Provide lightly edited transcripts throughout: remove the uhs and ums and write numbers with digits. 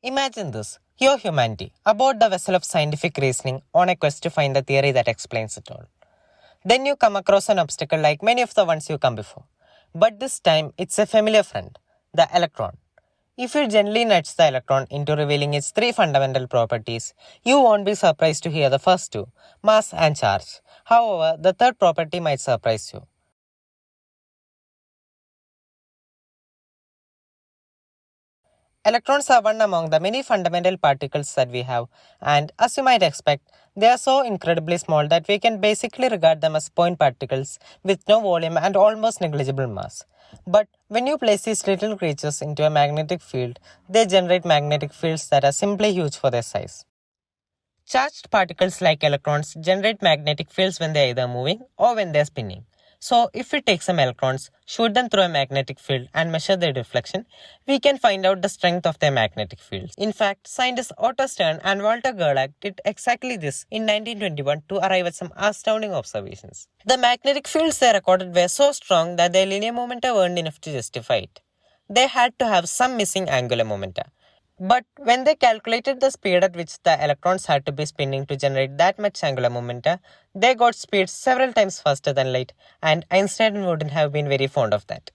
Imagine this, your humanity, aboard the vessel of scientific reasoning on a quest to find the theory that explains it all. Then you come across an obstacle like many of the ones you come before. But this time, it's a familiar friend, the electron. If you gently nudge the electron into revealing its three fundamental properties, you won't be surprised to hear the first two, mass and charge. However, the third property might surprise you. Electrons are one among the many fundamental particles that we have, and as you might expect, they are so incredibly small that we can basically regard them as point particles with no volume and almost negligible mass. But when you place these little creatures into a magnetic field, they generate magnetic fields that are simply huge for their size. Charged particles like electrons generate magnetic fields when they are either moving or when they are spinning. So, if we take some electrons, shoot them through a magnetic field and measure their deflection, we can find out the strength of their magnetic fields. In fact, scientists Otto Stern and Walter Gerlach did exactly this in 1921 to arrive at some astounding observations. The magnetic fields they recorded were so strong that their linear momenta weren't enough to justify it. They had to have some missing angular momenta. But when they calculated the speed at which the electrons had to be spinning to generate that much angular momenta, they got speeds several times faster than light, and Einstein wouldn't have been very fond of that.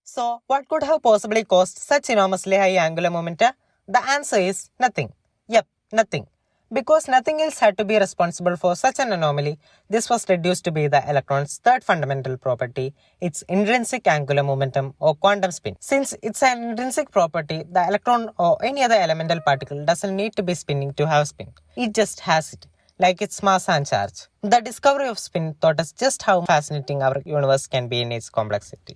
So, what could have possibly caused such enormously high angular momenta? The answer is nothing. Yep, nothing. Because nothing else had to be responsible for such an anomaly, this was reduced to be the electron's third fundamental property, its intrinsic angular momentum or quantum spin. Since it's an intrinsic property, the electron or any other elemental particle doesn't need to be spinning to have spin. It just has it, like its mass and charge. The discovery of spin taught us just how fascinating our universe can be in its complexity.